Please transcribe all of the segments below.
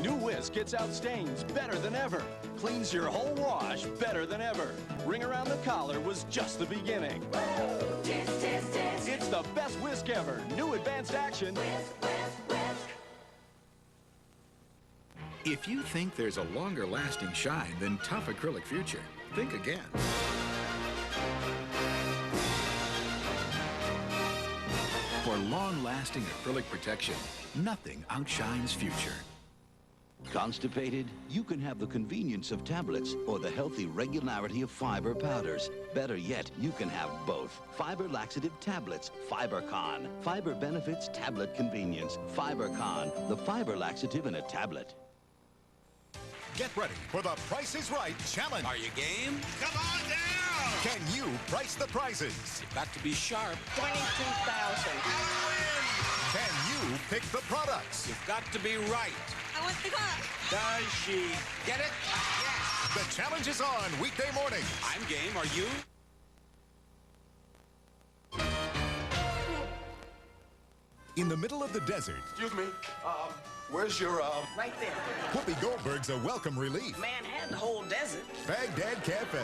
New Whisk gets out stains better than ever. Cleans your whole wash better than ever. Ring around the collar was just the beginning. Woo! Tisk, tisk, tisk. It's the best whisk ever. New advanced action. Whisk, whisk, whisk. If you think there's a longer-lasting shine than tough acrylic future, think again. For long-lasting acrylic protection, nothing outshines future. Constipated? You can have the convenience of tablets or the healthy regularity of fiber powders. Better yet, you can have both. Fiber laxative tablets, FiberCon. Fiber benefits, tablet convenience. FiberCon, the fiber laxative in a tablet. Get ready for the Price is Right challenge. Are you game? Come on down! Can you price the prizes? You've got to be sharp. 22,000. Can you pick the products? You've got to be right. I want the car. Does she get it? Yes. The challenge is on weekday mornings. I'm game. Are you? In the middle of the desert, Excuse me, where's your, Right there. Whoopi Goldberg's a welcome relief. Man had the whole desert. Baghdad Cafe.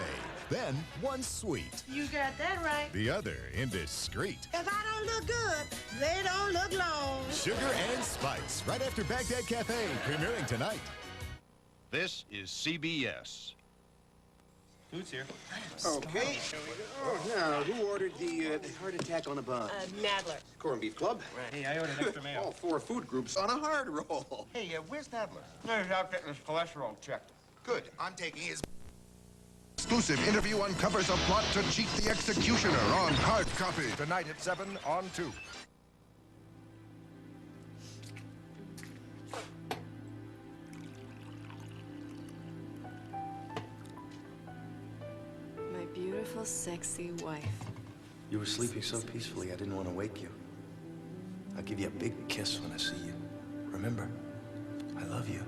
Then one sweet, You got that right. the other indiscreet. If I don't look good, they don't look long. Sugar and Spice, right after Baghdad Cafe, premiering tonight. This is CBS. Who's here? Okay. Oh, now, who ordered the heart attack on a bun? Nadler. Corned beef club? Hey, I ordered extra mayo. All 4 food groups on a hard roll. Hey, where's Nadler? No, he's out getting his cholesterol checked. Good. I'm taking his... Exclusive interview uncovers a plot to cheat the executioner on hard copy. Tonight at 7 on 2. My beautiful, sexy wife. You were sleeping so peacefully, I didn't want to wake you. I'll give you a big kiss when I see you. Remember, I love you.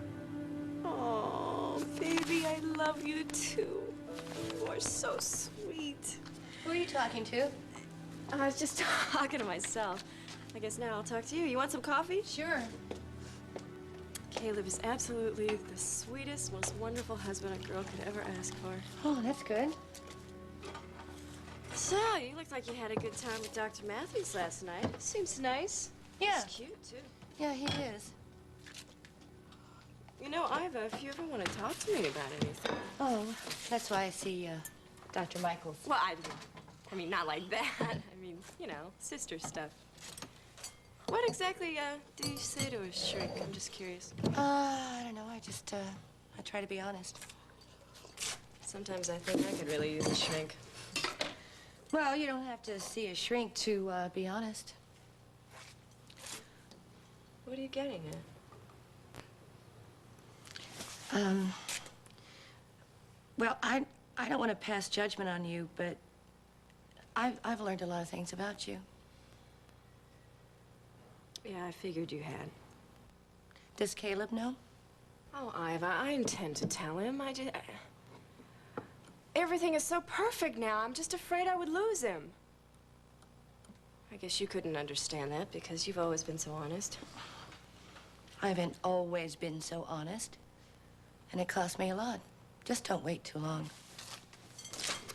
Oh, baby, I love you too. You are so sweet. Who are you talking to? I was just talking to myself. I guess now I'll talk to you. You want some coffee? Sure. Caleb is absolutely the sweetest, most wonderful husband a girl could ever ask for. Oh, that's good. So, you looked like you had a good time with Dr. Matthews last night. Seems nice. Yeah. He's cute, too. Yeah, he is. You know, Iva, if you ever want to talk to me about anything. Oh, that's why I see Dr. Michaels. Well, I mean, not like that. I mean, you know, sister stuff. What exactly do you say to a shrink? I'm just curious. I don't know. I try to be honest. Sometimes I think I could really use a shrink. Well, you don't have to see a shrink to be honest. What are you getting at? Well, I don't want to pass judgment on you, but I've learned a lot of things about you. Yeah, I figured you had. Does Caleb know? Oh, Iva, I intend to tell him. Everything is so perfect now. I'm just afraid I would lose him. I guess you couldn't understand that because you've always been so honest. I haven't always been so honest. And it cost me a lot. Just don't wait too long.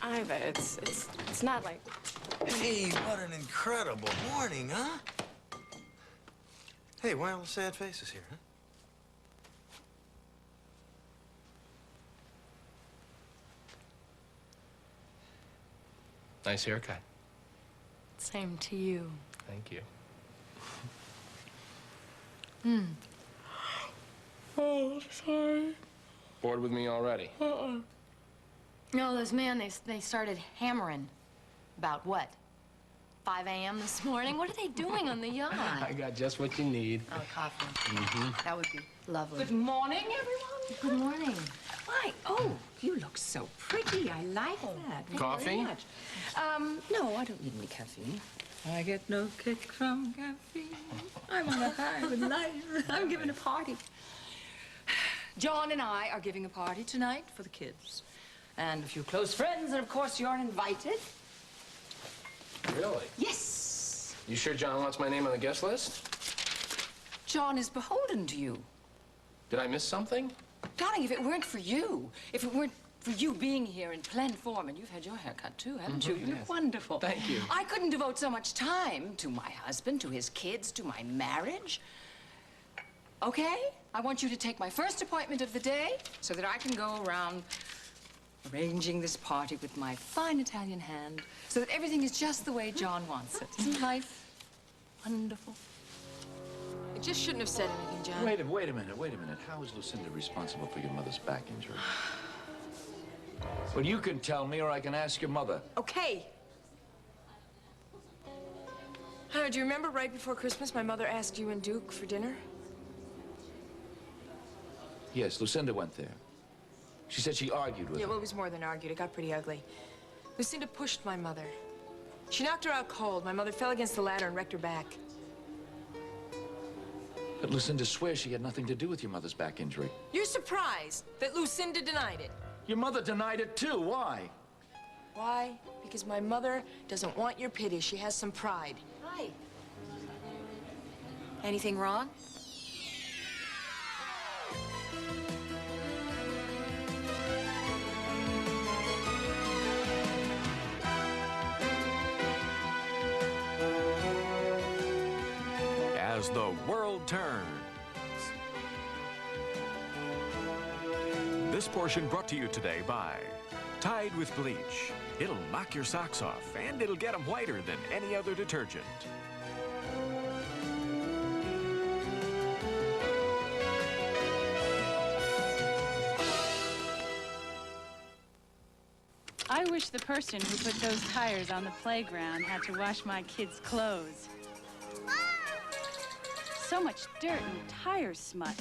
Iva, it's not like... Hey, what an incredible morning, huh? Hey, why all the sad faces here, huh? Nice haircut. Same to you. Thank you. Oh, sorry. Bored with me already? No, those men, they started hammering. About what? 5 a.m. this morning? What are they doing on the yacht? I got just what you need. Oh, coffee. Mm-hmm. That would be lovely. Good morning, everyone. Good morning. Why, oh, you look so pretty. I like that. Thank Coffee? you very much. No, I don't need any caffeine. I get no kick from caffeine. I'm on a high with life. I'm giving a party. John and I are giving a party tonight for the kids. And a few close friends, and of course you're invited. Really? Yes. You sure John wants my name on the guest list? John is beholden to you. Did I miss something? Darling, if it weren't for you, if it weren't for you being here in Plen form, and you've had your hair cut too, haven't you? You look wonderful. Thank you. I couldn't devote so much time to my husband, to his kids, to my marriage. Okay? I want you to take my first appointment of the day so that I can go around arranging this party with my fine Italian hand so that everything is just the way John wants it. Isn't life wonderful? I just shouldn't have said anything, John. Wait a minute. How is Lucinda responsible for your mother's back injury? Well, you can tell me, or I can ask your mother. Okay. Hannah, do you remember right before Christmas my mother asked you and Duke for dinner? Yes, Lucinda went there. She said she argued with Yeah, her. well, it was more than argued. It got pretty ugly. Lucinda pushed my mother. She knocked her out cold. My mother fell against the ladder and wrecked her back. But Lucinda swears she had nothing to do with your mother's back injury. You're surprised that Lucinda denied it. Your mother denied it too. Why? Why? Because my mother doesn't want your pity. She has some pride. Hi. Anything wrong? As the world turns. This portion brought to you today by Tide with Bleach. It'll knock your socks off, and it'll get them whiter than any other detergent. I wish the person who put those tires on the playground had to wash my kids' clothes. So much dirt and tire smut.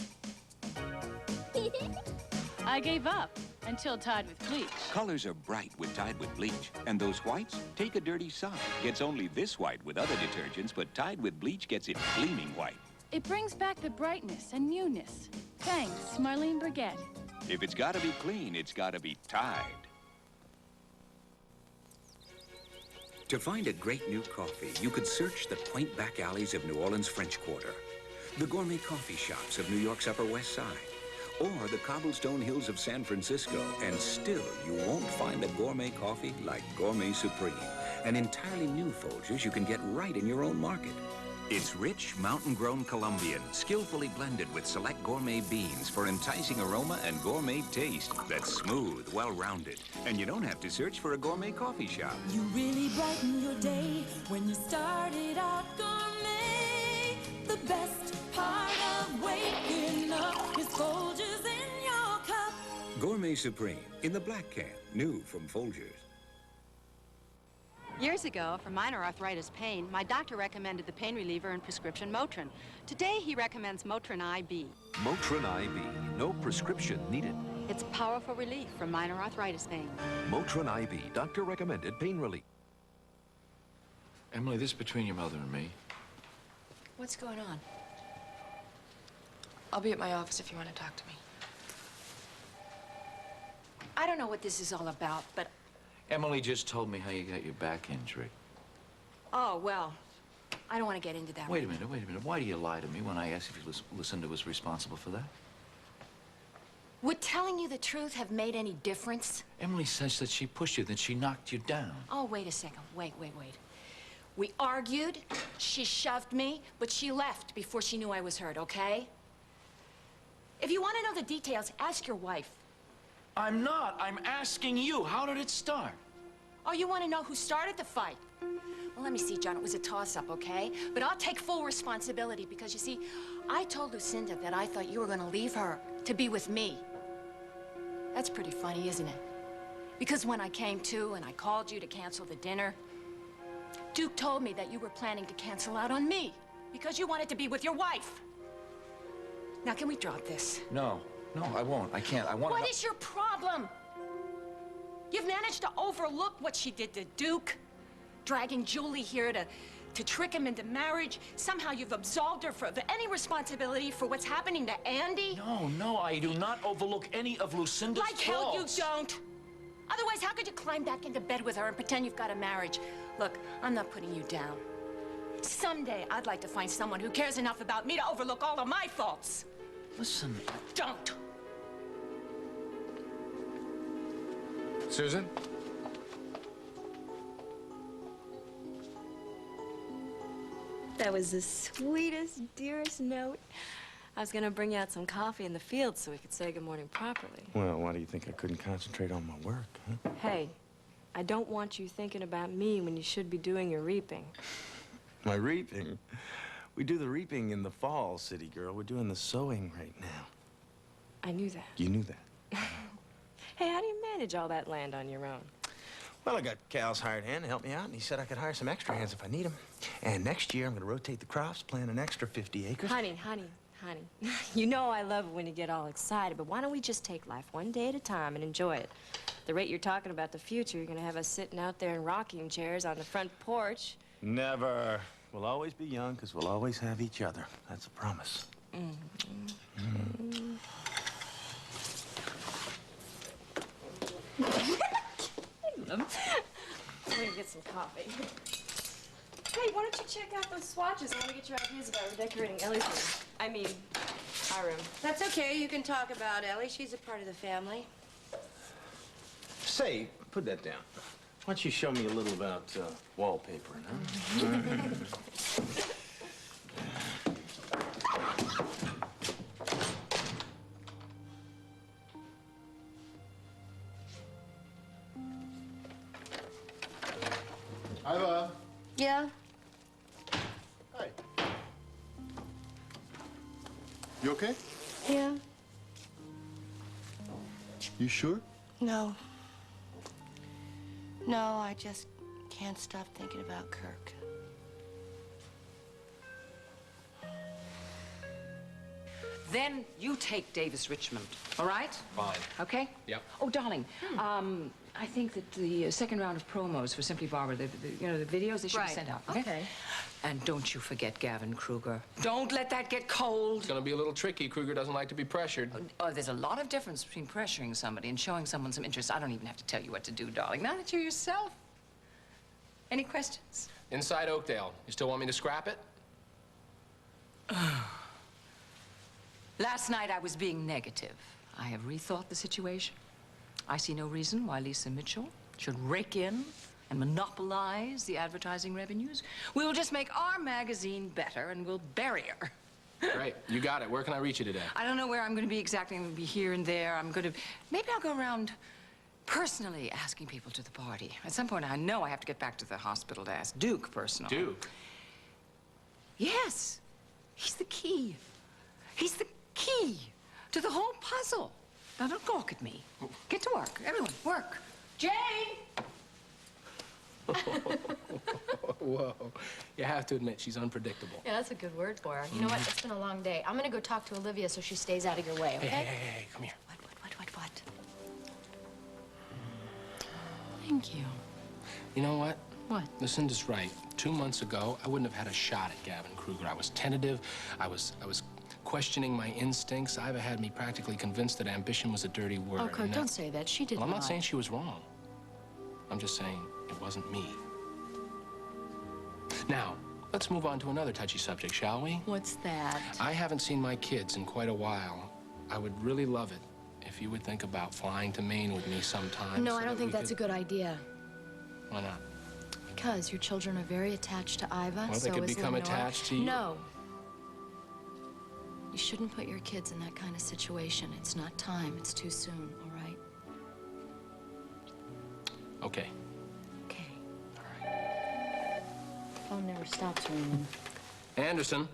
I gave up until Tide with Bleach. Colors are bright with Tide with Bleach. And those whites? Take a dirty sock. Gets only this white with other detergents, but Tide with Bleach gets it gleaming white. It brings back the brightness and newness. Thanks, Marlene Brigette. If it's gotta be clean, it's gotta be Tide. To find a great new coffee, you could search the quaint back alleys of New Orleans' French Quarter, the gourmet coffee shops of New York's Upper West Side, or the cobblestone hills of San Francisco, and still you won't find a gourmet coffee like Gourmet Supreme, an entirely new Folgers you can get right in your own market. It's rich, mountain-grown Colombian, skillfully blended with select gourmet beans for enticing aroma and gourmet taste that's smooth, well-rounded. And you don't have to search for a gourmet coffee shop. You really brighten your day when you started out gourmet. The best part of waking up is Folgers in your cup. Gourmet Supreme, in the black can, new from Folgers. Years ago, for minor arthritis pain, my doctor recommended the pain reliever and prescription Motrin. Today, he recommends Motrin IB. Motrin IB, no prescription needed. It's powerful relief from minor arthritis pain. Motrin IB, doctor-recommended pain relief. Emily, this is between your mother and me. What's going on? I'll be at my office if you want to talk to me. I don't know what this is all about, but... Emily just told me how you got your back injury. Oh, well, I don't want to get into that. Wait a minute. Why do you lie to me when I asked if Lucinda was responsible for that? Would telling you the truth have made any difference? Emily says that she pushed you, that she knocked you down. Oh, wait a second. Wait. We argued, she shoved me, but she left before she knew I was hurt, okay? If you want to know the details, ask your wife. I'm not. I'm asking you. How did it start? Oh, you want to know who started the fight? Well, let me see, John. It was a toss-up, okay? But I'll take full responsibility because, you see, I told Lucinda that I thought you were going to leave her to be with me. That's pretty funny, isn't it? Because when I came to and I called you to cancel the dinner, Duke told me that you were planning to cancel out on me because you wanted to be with your wife. Now, can we drop this? No, I won't. I can't. I want to... What is your problem? You've managed to overlook what she did to Duke, dragging Julie here to trick him into marriage. Somehow you've absolved her of any responsibility for what's happening to Andy. No, I do not overlook any of Lucinda's Like hell you faults. don't. Otherwise, how could you climb back into bed with her and pretend you've got a marriage? Look, I'm not putting you down. Someday, I'd like to find someone who cares enough about me to overlook all of my faults. Listen, Don't! Susan? That was the sweetest, dearest note. I was gonna bring you out some coffee in the field so we could say good morning properly. Well, why do you think I couldn't concentrate on my work, huh? Hey, I don't want you thinking about me when you should be doing your reaping. My reaping? We do the reaping in the fall, city girl. We're doing the sowing right now. I knew that. You knew that. Hey, how do you manage all that land on your own? Well, I got Cal's hired hand to help me out, and he said I could hire some extra hands if I need them. And next year, I'm going to rotate the crops, plant an extra 50 acres. Honey. You know I love it when you get all excited, but why don't we just take life one day at a time and enjoy it? The rate you're talking about the future, you're going to have us sitting out there in rocking chairs on the front porch. Never. We'll always be young, because we'll always have each other. That's a promise. I'm gonna get some coffee. Hey, why don't you check out those swatches? I want to get your ideas about redecorating Ellie's room. I mean, our room. That's okay. You can talk about Ellie. She's a part of the family. Say, put that down. Why don't you show me a little about wallpapering, huh? Iva. Yeah? Hi. You okay? Yeah. You sure? No. No, I just can't stop thinking about Kirk. Then you take Davis Richmond, all right? Fine. Okay? Yep. Oh, darling, I think that the second round of promos for Simply Barbara, the videos, they should be sent out, okay? And don't you forget Gavin Kruger. Don't let that get cold. It's gonna be a little tricky. Kruger doesn't like to be pressured. Oh, there's a lot of difference between pressuring somebody and showing someone some interest. I don't even have to tell you what to do, darling. Now that you're yourself. Any questions? Inside Oakdale. You still want me to scrap it? Last night I was being negative. I have rethought the situation. I see no reason why Lisa Mitchell should rake in and monopolize the advertising revenues. We'll just make our magazine better and we'll bury her. Great. You got it. Where can I reach you today? I don't know where I'm going to be exactly. I'm going to be here and there. Maybe I'll go around personally asking people to the party. At some point, I know I have to get back to the hospital to ask Duke personally. Duke? Yes. He's the key. He's the key to the whole puzzle. Now, don't gawk at me. Get to work. Everyone, work. Jane! Whoa. You have to admit, she's unpredictable. Yeah, that's a good word for her. You know what? It's been a long day. I'm gonna go talk to Olivia so she stays out of your way, okay? Hey, come here. What? Thank you. You know what? What? Lucinda's right. 2 months ago, I wouldn't have had a shot at Gavin Kruger. I was tentative. I was questioning my instincts. Iva had me practically convinced that ambition was a dirty word. Oh, Kurt, don't say that. She did Well, I'm not not. saying she was wrong. I'm just saying it wasn't me. Now, let's move on to another touchy subject, shall we? What's that? I haven't seen my kids in quite a while. I would really love it if you would think about flying to Maine with me sometime. No, I don't think that's a good idea. Why not? Because your children are very attached to Iva. Well, they so could is become Lenore. attached to you. No. You shouldn't put your kids in that kind of situation. It's not time. It's too soon, all right? Okay. Okay. All right. The phone never stops ringing. Anderson.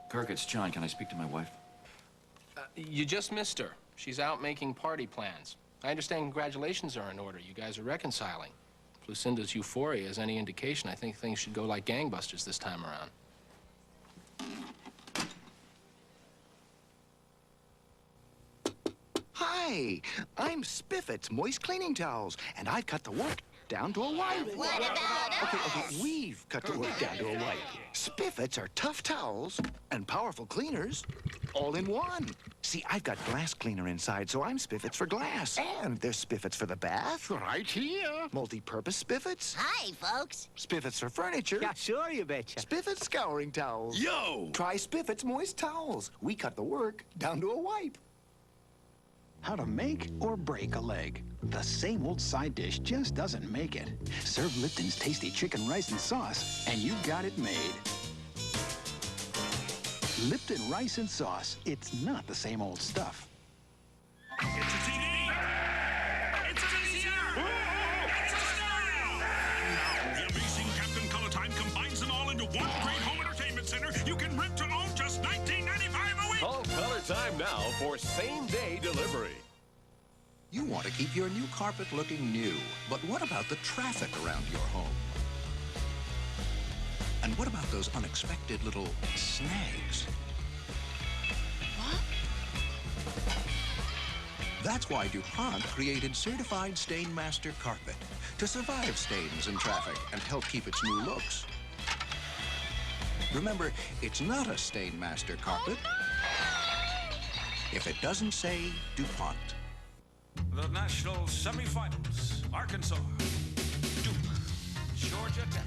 Kirk, it's John. Can I speak to my wife? You just missed her. She's out making party plans. I understand congratulations are in order. You guys are reconciling. If Lucinda's euphoria is any indication, I think things should go like gangbusters this time around. Hi, I'm Spiffet's Moist Cleaning Towels, and I've cut the work down to a wipe. What about Okay, we've cut the work down to a wipe. Spiffets are tough towels and powerful cleaners all in one. See, I've got glass cleaner inside, so I'm Spiffets for glass. And there's Spiffets for the bath. Right here. Multi-purpose Spiffets. Hi, folks. Spiffets for furniture. Yeah, sure, you betcha. Spiffets scouring towels. Yo! Try Spiffets moist towels. We cut the work down to a wipe. How to make or break a leg. The same old side dish just doesn't make it. Serve Lipton's tasty chicken rice and sauce, and you've got it made. Lipton rice and sauce. It's not the same old stuff. It's a TV! It's easier! It's a stereo! Now, the amazing Captain Color Time combines them all into one great home entertainment center you can rent to own just $19.95 a week! Call Color Time now for same-day delivery. You want to keep your new carpet looking new, but what about the traffic around your home? And what about those unexpected little snags? What? That's why DuPont created Certified Stainmaster Carpet to survive stains and traffic and help keep its new looks. Remember, it's not a Stainmaster carpet if it doesn't say DuPont. The national semifinals, Arkansas, Duke, Georgia Tech,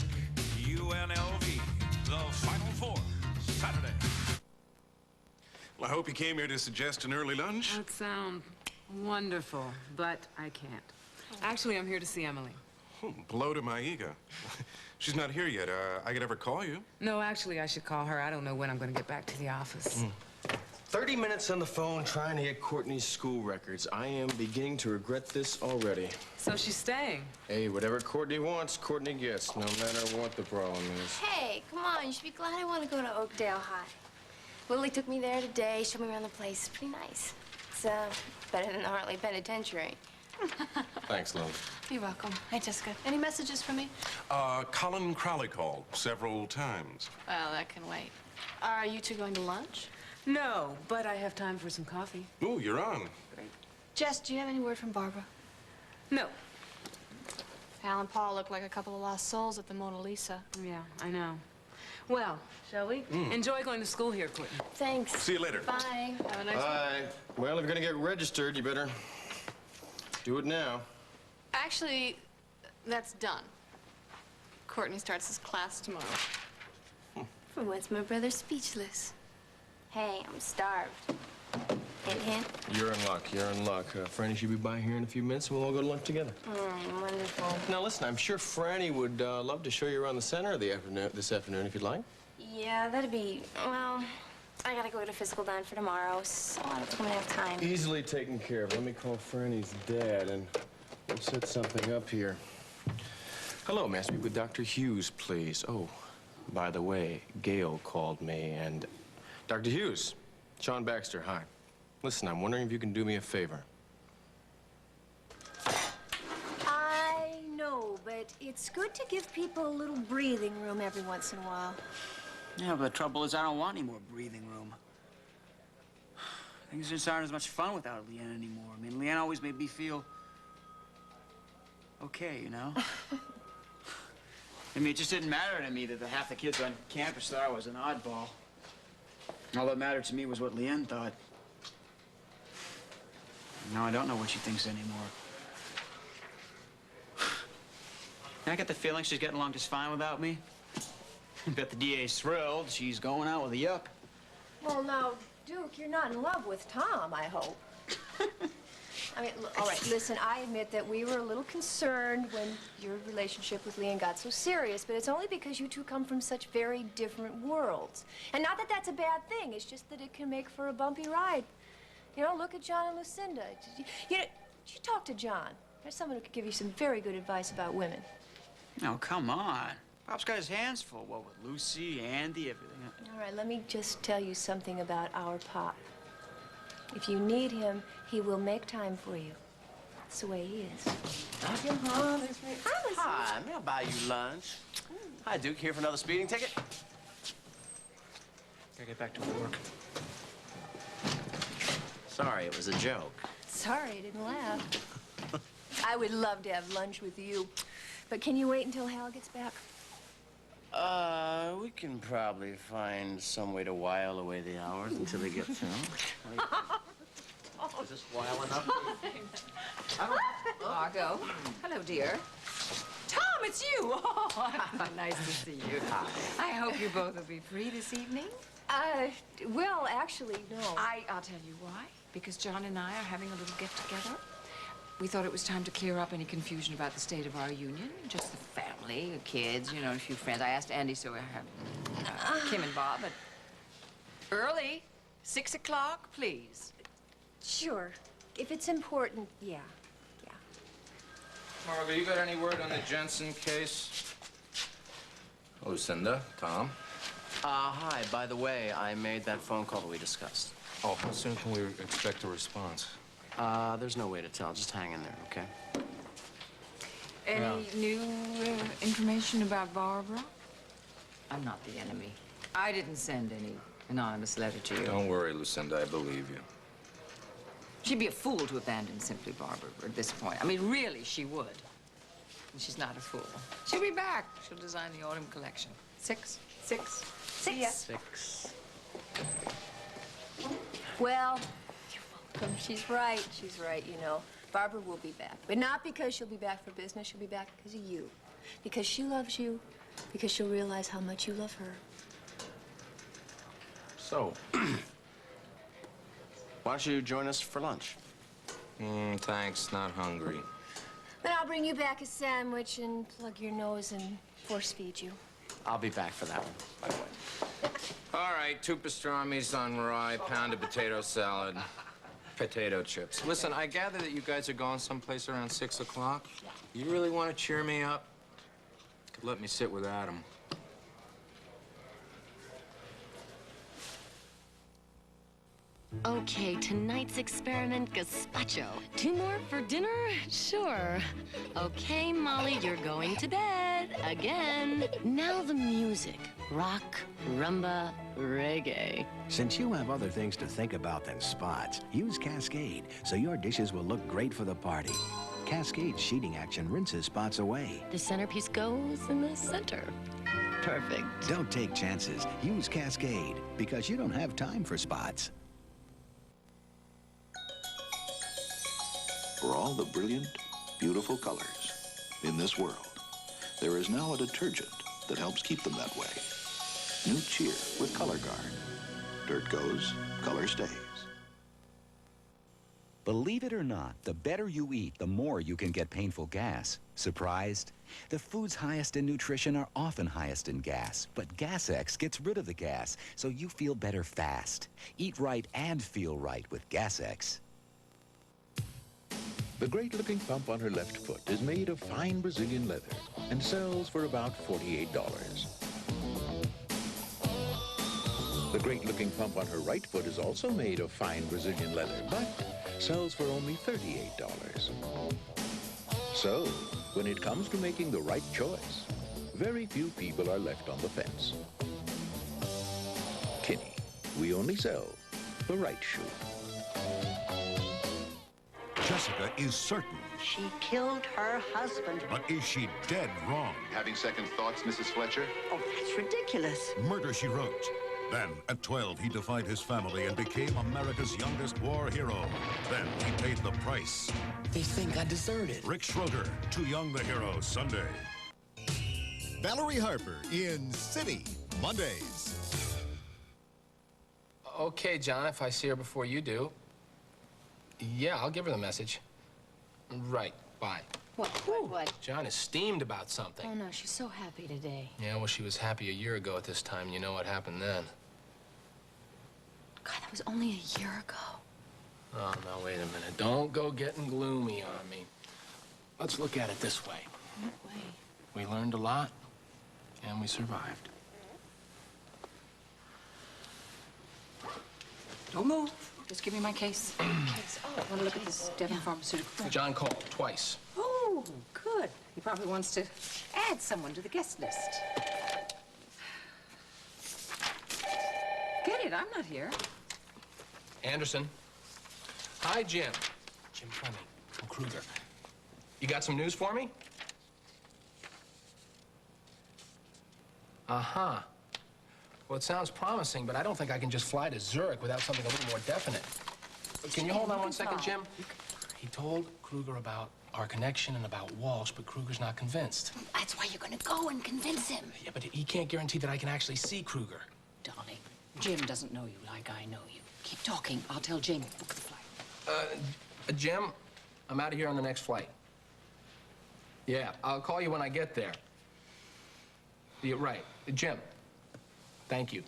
UNLV, the Final Four, Saturday. Well, I hope you came here to suggest an early lunch. That sounds wonderful, but I can't. Actually, I'm here to see Emily. Blow to my ego. She's not here yet. I could ever call you? No, actually, I should call her. I don't know when I'm going to get back to the office. 30 minutes on the phone trying to get Courtney's school records. I am beginning to regret this already. So she's staying? Hey, whatever Courtney wants, Courtney gets, no matter what the problem is. Hey, come on. You should be glad I want to go to Oakdale High. Willie took me there today, showed me around the place. It's pretty nice. It's better than the Hartley Penitentiary. Thanks, love. You're welcome. Hey, Jessica. Any messages for me? Colin Crowley called several times. Well, that can wait. Are you two going to lunch? No, but I have time for some coffee. Ooh, you're on. Jess, do you have any word from Barbara? No. Al and Paul look like a couple of lost souls at the Mona Lisa. Yeah, I know. Well, shall we? Enjoy going to school here, Courtney. Thanks. See you later. Bye. Have a nice Bye. Well, if you're gonna get registered, you better do it now. Actually, that's done. Courtney starts his class tomorrow. For once, my brother's speechless. Hey, I'm starved. Hint, hint. You're in luck. You're in luck. Franny should be by here in a few minutes, and we'll all go to lunch together. Wonderful. Now, listen, I'm sure Franny would love to show you around the center of the afternoon, this afternoon, if you'd like. Yeah, that'd be, well, I gotta go to physical done for tomorrow, so I don't have time. Easily taken care of. Let me call Franny's dad, and we'll set something up here. Hello, may I speak with Dr. Hughes, please? Oh, by the way, Gail called me, and... Dr. Hughes, Sean Baxter, hi. Listen, I'm wondering if you can do me a favor. I know, but it's good to give people a little breathing room every once in a while. Yeah, but the trouble is I don't want any more breathing room. Things just aren't as much fun without Leanne anymore. I mean, Leanne always made me feel okay, you know? I mean, it just didn't matter to me that the half the kids on campus thought I was an oddball. All that mattered to me was what Leanne thought. Now I don't know what she thinks anymore. I get the feeling she's getting along just fine without me. I bet the DA's thrilled. She's going out with a yup. Well, now, Duke, you're not in love with Tom, I hope. I mean, all right, listen, I admit that we were a little concerned when your relationship with Leanne got so serious, but it's only because you two come from such very different worlds. And not that that's a bad thing, it's just that it can make for a bumpy ride. You know, look at John and Lucinda. You talk to John. There's someone who could give you some very good advice about women. Oh, come on. Pop's got his hands full. What with Lucy, Andy, everything. All right, let me just tell you something about our Pop. If you need him, he will make time for you. That's the way he is. Hi, may I buy you lunch? Hi, Duke. Here for another speeding ticket? Gotta get back to work. Sorry, it was a joke. Sorry, I didn't laugh. I would love to have lunch with you. But can you wait until Hal gets back? We can probably find some way to while away the hours until he gets home. Is this whiling up? Margot. Hello, dear. Tom, it's you. Oh, nice to see you. I hope you both will be free this evening. Well, actually, no. I'll tell you why. Because John and I are having a little get-together. We thought it was time to clear up any confusion about the state of our union. Just the family, the kids, you know, a few friends. I asked Andy, so I have Kim and Bob, but early, 6 o'clock, please. Sure. If it's important, yeah. Margot, you got any word on the Jensen case? Lucinda, Tom. Hi. By the way, I made that phone call that we discussed. Oh, how soon can we expect a response? There's no way to tell. Just hang in there, okay? Any new information about Barbara? I'm not the enemy. I didn't send any anonymous letter to you. Don't worry, Lucinda. I believe you. She'd be a fool to abandon Simply Barbara at this point. I mean, really, she would. And she's not a fool. She'll be back. She'll design the autumn collection. 6. See ya. 6. Well, she's right. She's right, you know. Barbara will be back. But not because she'll be back for business. She'll be back because of you. Because she loves you. Because she'll realize how much you love her. So, why don't you join us for lunch? Thanks. Not hungry. Then I'll bring you back a sandwich and plug your nose and force feed you. I'll be back for that one, by the way. All right, 2 pastrami's on rye, pound of potato salad, potato chips. Listen, I gather that you guys are going someplace around 6 o'clock. You really want to cheer me up? Could let me sit with Adam. Okay, tonight's experiment, gazpacho. 2 more for dinner? Sure. Okay, Molly, you're going to bed. Again. Now the music. Rock, rumba, reggae. Since you have other things to think about than spots, use Cascade so your dishes will look great for the party. Cascade sheeting action rinses spots away. The centerpiece goes in the center. Perfect. Don't take chances. Use Cascade because you don't have time for spots. For all the brilliant, beautiful colors in this world, there is now a detergent that helps keep them that way. New Cheer with Color Guard. Dirt goes, color stays. Believe it or not, the better you eat, the more you can get painful gas. Surprised? The foods highest in nutrition are often highest in gas, but Gas-X gets rid of the gas, so you feel better fast. Eat right and feel right with Gas-X. The great-looking pump on her left foot is made of fine Brazilian leather and sells for about $48. The great-looking pump on her right foot is also made of fine Brazilian leather, but sells for only $38. So, when it comes to making the right choice, very few people are left on the fence. Kinney, we only sell the right shoe. Jessica is certain. She killed her husband. But is she dead wrong? Having second thoughts, Mrs. Fletcher? Oh, that's ridiculous. Murder, she wrote. Then, at 12, he defied his family and became America's youngest war hero. Then, he paid the price. They think I deserted. Rick Schroeder, Too Young the Hero, Sunday. Valerie Harper in City, Mondays. Okay, John, if I see her before you do. Yeah, I'll give her the message. Right, bye. What? John is steamed about something. Oh, no, she's so happy today. Yeah, well, she was happy a year ago at this time. You know what happened then. God, that was only a year ago. Oh, no, wait a minute. Don't go getting gloomy on me. Let's look at it this way. What way? We learned a lot, and we survived. Don't move. Just give me my case. Case. Oh, I want to look at this Devon Pharmaceutical. John called twice. Oh, good. He probably wants to add someone to the guest list. Get it, I'm not here. Anderson. Hi, Jim. Jim Fleming from Kruger. You got some news for me? Uh-huh. Well, it sounds promising, but I don't think I can just fly to Zurich without something a little more definite. Can you hold on one second, Jim? He told Kruger about our connection and about Walsh, but Kruger's not convinced. That's why you're gonna go and convince him. Yeah, but he can't guarantee that I can actually see Kruger. Darling, Jim doesn't know you like I know you. Keep talking. I'll tell Jamie. Book the flight. Jim, I'm out of here on the next flight. Yeah, I'll call you when I get there. Yeah, right. Jim, thank you.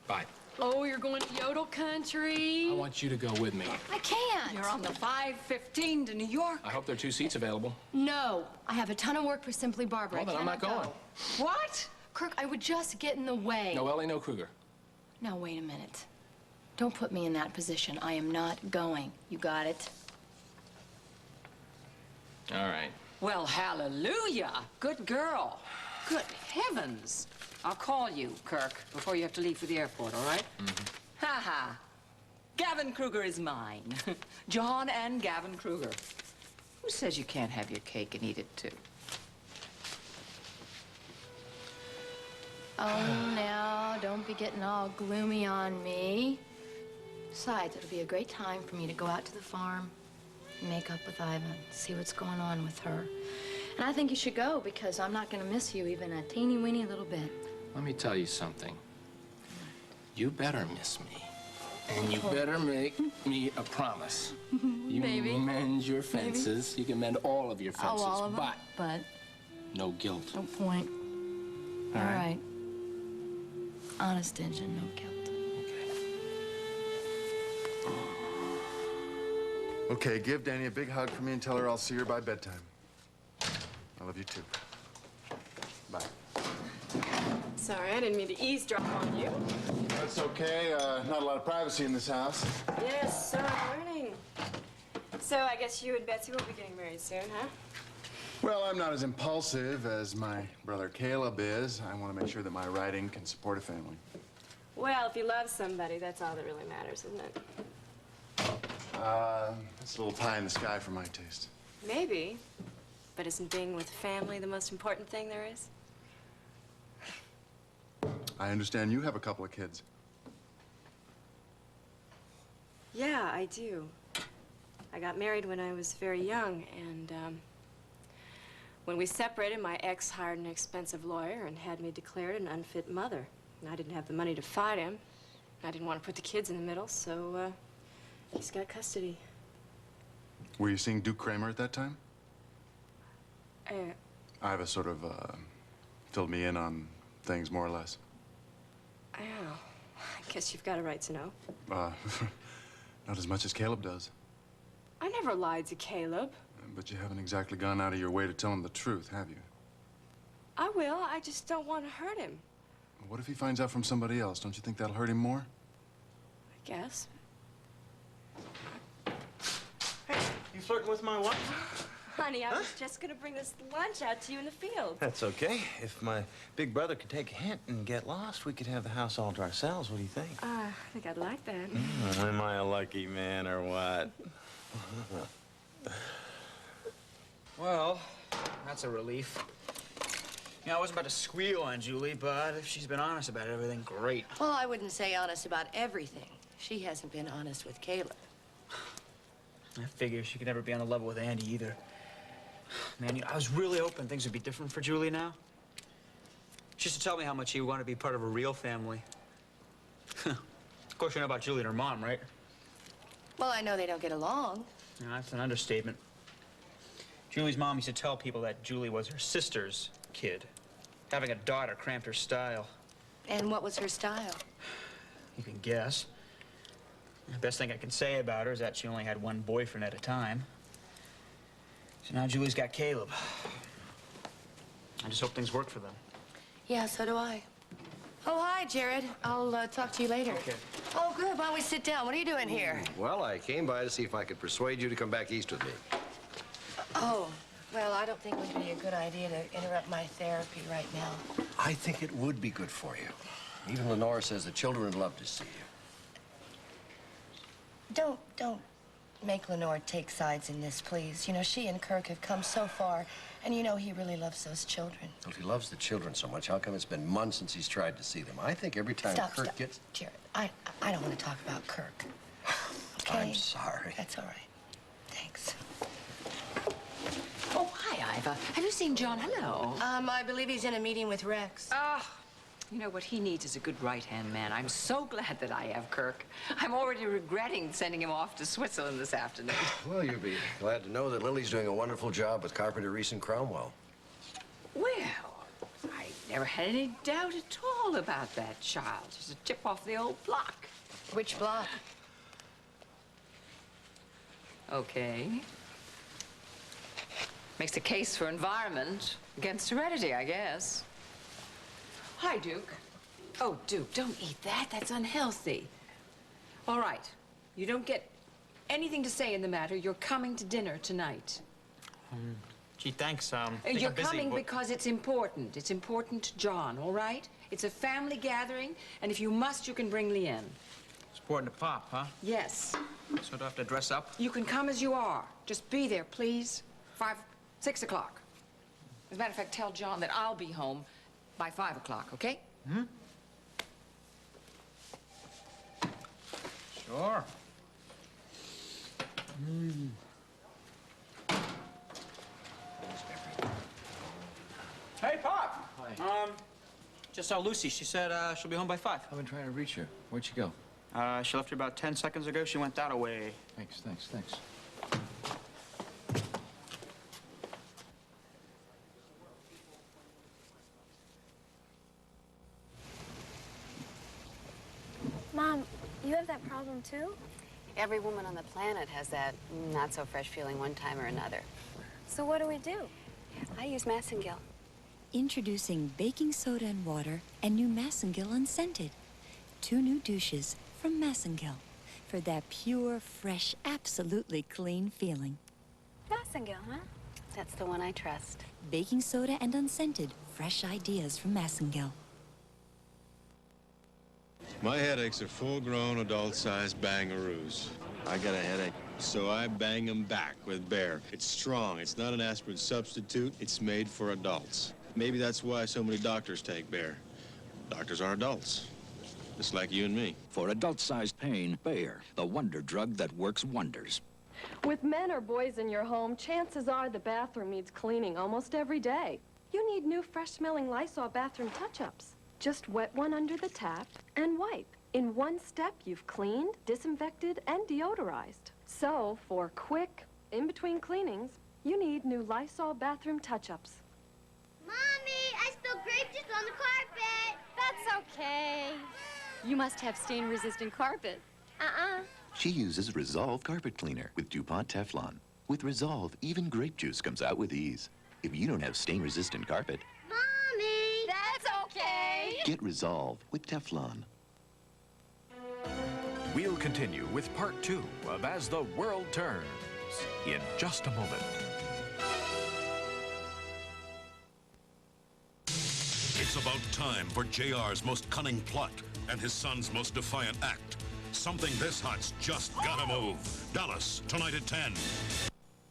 Bye. Oh, you're going to Yodel Country? I want you to go with me. I can't. You're on the 5:15 to New York. I hope there are 2 seats available. No. I have a ton of work for Simply Barbara. Well, then I'm not cannot going. go. What? Kirk, I would just get in the way. No Ellie, no Kruger. Now, wait a minute. Don't put me in that position. I am not going. You got it? All right. Well, hallelujah. Good girl. Good heavens. I'll call you, Kirk, before you have to leave for the airport, all right? Ha ha. Gavin Kruger is mine. John and Gavin Kruger. Who says you can't have your cake and eat it, too? Oh, now, don't be getting all gloomy on me. Besides, it'll be a great time for me to go out to the farm, make up with Iva, see what's going on with her. And I think you should go, because I'm not going to miss you even a teeny-weeny little bit. Let me tell you something. You better miss me. And you better make me a promise. You Maybe. mend your fences. Maybe. You can mend all of your fences. Oh, all of them? But no guilt. no point. All right. Honest engine, no guilt. Okay, give Danny a big hug for me and tell her I'll see her by bedtime. I love you too. Bye. Sorry, I didn't mean to eavesdrop on you. That's okay. Not a lot of privacy in this house. Yes, so I'm learning. So I guess you and Betsy will be getting married soon, huh? Well, I'm not as impulsive as my brother Caleb is. I want to make sure that my writing can support a family. Well, if you love somebody, that's all that really matters, isn't it? It's a little pie in the sky for my taste. Maybe. But isn't being with family the most important thing there is? I understand you have a couple of kids. Yeah, I do. I got married when I was very young, and when we separated, my ex hired an expensive lawyer and had me declared an unfit mother. And I didn't have the money to fight him. I didn't want to put the kids in the middle, so he's got custody. Were you seeing Duke Kramer at that time? Iva sort of filled me in on things more or less. Oh, I guess you've got a right to know. Not as much as Caleb does. I never lied to Caleb. But you haven't exactly gone out of your way to tell him the truth, have you? I will. I just don't want to hurt him. What if he finds out from somebody else? Don't you think that'll hurt him more? I guess. Hey, you flirting with my wife? Honey, I was just going to bring this lunch out to you in the field. That's okay. If my big brother could take a hint and get lost, we could have the house all to ourselves. What do you think? I think I'd like that. Am I a lucky man or what? Well, that's a relief. You know, I wasn't about to squeal on Julie, but if she's been honest about everything, great. Well, I wouldn't say honest about everything. She hasn't been honest with Caleb. I figure she could never be on the level with Andy either. Man, you know, I was really hoping things would be different for Julie now. She used to tell me how much she wanted to be part of a real family. Of course, you know about Julie and her mom, right? Well, I know they don't get along. No, that's an understatement. Julie's mom used to tell people that Julie was her sister's kid. Having a daughter cramped her style. And what was her style? You can guess. The best thing I can say about her is that she only had one boyfriend at a time. So now Julie's got Caleb. I just hope things work for them. Yeah, so do I. Oh, hi, Jared. I'll talk to you later. Okay. Oh, good. Why don't we sit down? What are you doing here? Well, I came by to see if I could persuade you to come back east with me. Oh, well, I don't think it would be a good idea to interrupt my therapy right now. I think it would be good for you. Even Lenora says the children would love to see you. Don't make Lenore take sides in this, please. You know, she and Kirk have come so far, and you know he really loves those children. Well, if he loves the children so much, how come it's been months since he's tried to see them? I think every time Kirk gets... Jared, I don't want to talk about Kirk. Okay? I'm sorry. That's all right. Thanks. Oh, hi, Iva. Have you seen John? Hello. I believe he's in a meeting with Rex. You know, what he needs is a good right-hand man. I'm so glad that I have Kirk. I'm already regretting sending him off to Switzerland this afternoon. Well, you'll be glad to know that Lily's doing a wonderful job with Carpenter, Reese, and Cromwell. Well, I never had any doubt at all about that child. She's a chip off the old block. Which block? Okay. Makes a case for environment against heredity, I guess. Hi, Duke. Oh, Duke, don't eat that. That's unhealthy. All right. You don't get anything to say in the matter. You're coming to dinner tonight. Gee, thanks. You're coming because it's important. It's important to John, all right? It's a family gathering, and if you must, you can bring Leanne. It's important to Pop, huh? Yes. So do I have to dress up? You can come as you are. Just be there, please. 6 o'clock. As a matter of fact, tell John that I'll be home by 5 o'clock, okay? Hmm? Sure. Hey, Pop! Hi. Just saw Lucy. She said she'll be home by 5. I've been trying to reach her. Where'd she go? She left here about 10 seconds ago. She went that away. Thanks. Mom, you have that problem too? Every woman on the planet has that not-so-fresh feeling one time or another. So what do we do? I use Massengill. Introducing baking soda and water and new Massengill Unscented. 2 new douches from Massengill for that pure, fresh, absolutely clean feeling. Massengill, huh? That's the one I trust. Baking soda and unscented. Fresh ideas from Massengill. My headaches are full-grown, adult-sized bangaroos. I got a headache, so I bang them back with Bear. It's strong. It's not an aspirin substitute. It's made for adults. Maybe that's why so many doctors take Bear. Doctors are adults, just like you and me. For adult-sized pain, Bayer, the wonder drug that works wonders. With men or boys in your home, chances are the bathroom needs cleaning almost every day. You need new, fresh-smelling Lysol bathroom touch-ups. Just wet one under the tap and wipe. In one step, you've cleaned, disinfected, and deodorized. So, for quick, in-between cleanings, you need new Lysol bathroom touch-ups. Mommy, I spilled grape juice on the carpet. That's okay. You must have stain-resistant carpet. She uses Resolve Carpet Cleaner with DuPont Teflon. With Resolve, even grape juice comes out with ease. If you don't have stain-resistant carpet, Mommy! That's okay. get Resolve with Teflon. We'll continue with part 2 of As the World Turns in just a moment. It's about time for JR's most cunning plot and his son's most defiant act. Something this hot's just gotta move. Dallas, tonight at 10.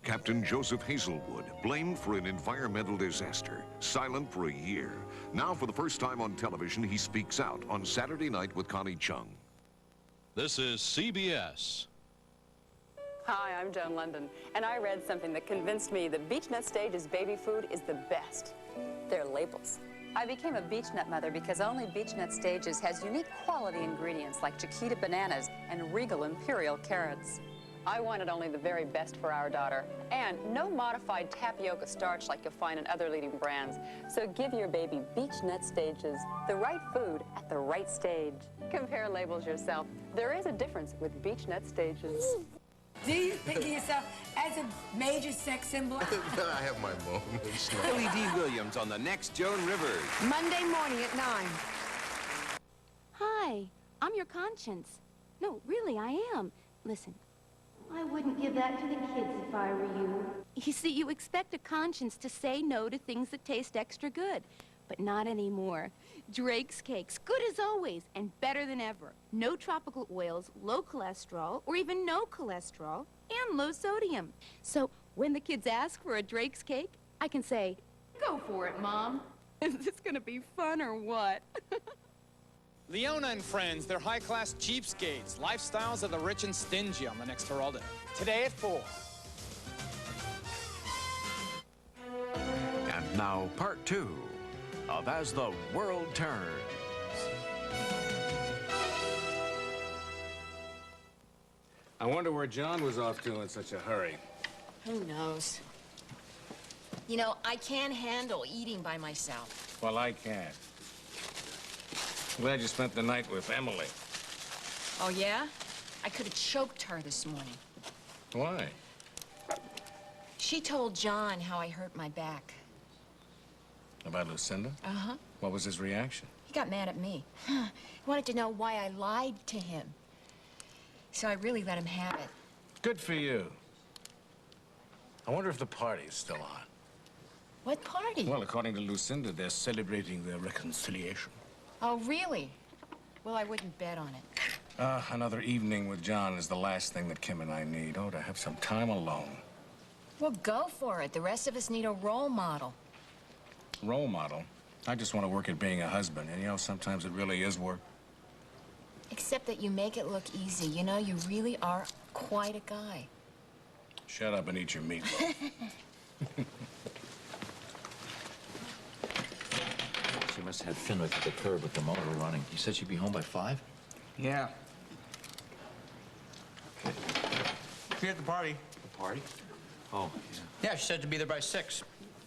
Captain Joseph Hazelwood, blamed for an environmental disaster, silent for a year. Now, for the first time on television, he speaks out on Saturday Night with Connie Chung. This is CBS. Hi, I'm Joan London, and I read something that convinced me that BeechNut Stage's baby food is the best. Their labels. I became a beechnut mother because only BeechNut Stages has unique quality ingredients like Chiquita bananas and Regal Imperial carrots. I wanted only the very best for our daughter, and no modified tapioca starch like you'll find in other leading brands. So give your baby BeechNut Stages, the right food at the right stage. Compare labels yourself. There is a difference with BeechNut Stages. Do you think of yourself as a major sex symbol? I have my moments. Billy D. Williams on the next Joan Rivers. Monday morning at 9. Hi, I'm your conscience. No, really, I am. Listen, I wouldn't give that to the kids if I were you. you see, you expect a conscience to say no to things that taste extra good. but not anymore. Drake's Cakes, good as always, and better than ever. No tropical oils, low cholesterol, or even no cholesterol, and low sodium. So when the kids ask for a Drake's Cake, I can say, "Go for it, Mom." Is this gonna be fun or what? Leona and Friends, they're high-class cheapskates. Lifestyles of the rich and stingy on the next Geraldo. Today at 4. And now, part 2 of As the World Turns. I wonder where John was off to in such a hurry. Who knows? You know, I can't handle eating by myself. Well, I can't. Glad you spent the night with Emily. Oh, yeah? I could have choked her this morning. Why? She told John how I hurt my back. About Lucinda? Uh-huh. What was his reaction? He got mad at me. He wanted to know why I lied to him. So I really let him have it. Good for you. I wonder if the party's still on. What party? Well, according to Lucinda, they're celebrating their reconciliation. Oh, really? Well, I wouldn't bet on it. Another evening with John is the last thing that Kim and I need. Oh, to have some time alone. Well, go for it. The rest of us need a role model. Role model? I just want to work at being a husband. And, you know, sometimes it really is work. Except that you make it look easy. You know, you really are quite a guy. Shut up and eat your meatloaf. She must have had Fenwick at the curb with the motor running. You said she'd be home by 5? Yeah. Be at the party. The party? Oh, Yeah, she said to be there by 6.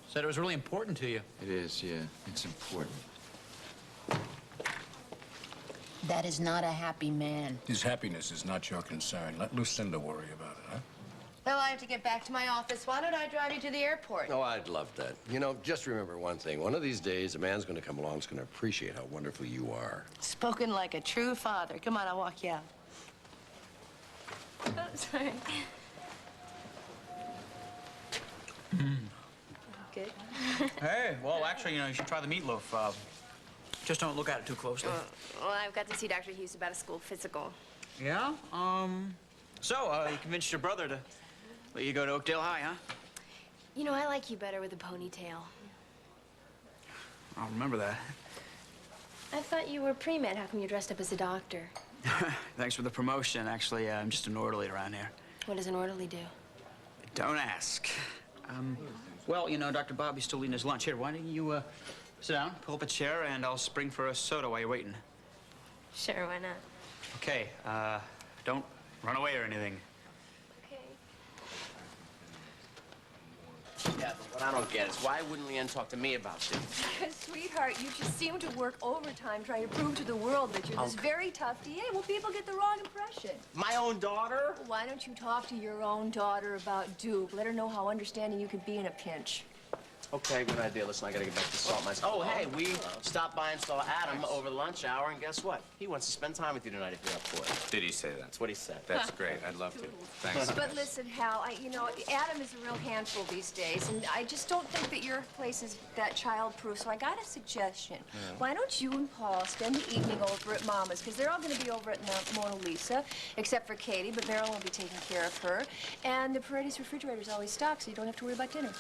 Said it was really important to you. yeah. It is, yeah. It's important. That is not a happy man. His happiness is not your concern. Let Lucinda worry about it, huh? Well, I have to get back to my office. Why don't I drive you to the airport? Oh, I'd love that. You know, just remember one thing. One of these days, a man's going to come along who's going to appreciate how wonderful you are. Spoken like a true father. Come on, I'll walk you out. Oh, sorry. Good. Hey, well, actually, you know, you should try the meatloaf. Just don't look at it too closely. Well, I've got to see Dr. Hughes about a school physical. Yeah? So, you convinced your brother to let you go to Oakdale High, huh? You know, I like you better with a ponytail. I'll remember that. I thought you were pre-med. How come you dressed up as a doctor? Thanks for the promotion. Actually, I'm just an orderly around here. What does an orderly do? Don't ask. Well, you know, Dr. Bobby's still eating his lunch. Here, why don't you, sit down, pull up a chair, and I'll spring for a soda while you're waiting. Sure, why not? Okay, don't run away or anything. Okay. Yeah, but what I don't get is why wouldn't Leanne talk to me about this? Because, sweetheart, you just seem to work overtime trying to prove to the world that you're this very tough DA. Well, people get the wrong impression. My own daughter? Well, why don't you talk to your own daughter about Duke? Let her know how understanding you could be in a pinch. Okay, good idea. Listen, I gotta get back to salt mines. Oh, hey, we stopped by and saw Adam over the lunch hour, and guess what? He wants to spend time with you tonight if you're up for it. Did he say that? That's what he said. That's great. I'd love to. Thanks. But listen, Hal, you know, Adam is a real handful these days, and I just don't think that your place is that child-proof, so I got a suggestion. Yeah. Why don't you and Paul spend the evening over at Mama's, because they're all going to be over at Mona Lisa, except for Katie, but Meryl will be taking care of her. And the Paredes refrigerator's always stocked, so you don't have to worry about dinner.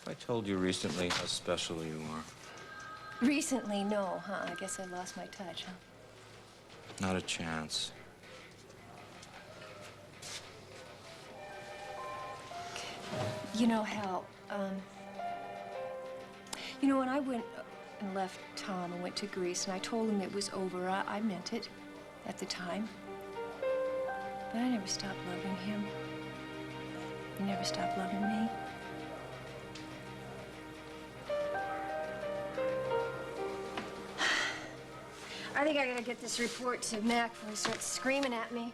I told you recently how special you are. Recently, no, huh? I guess I lost my touch, huh? Not a chance. You know, Hal, you know, when I went and left Tom and went to Greece, and I told him it was over, I meant it at the time. But I never stopped loving him. He never stopped loving me. I think I gotta get this report to Mac before he starts screaming at me.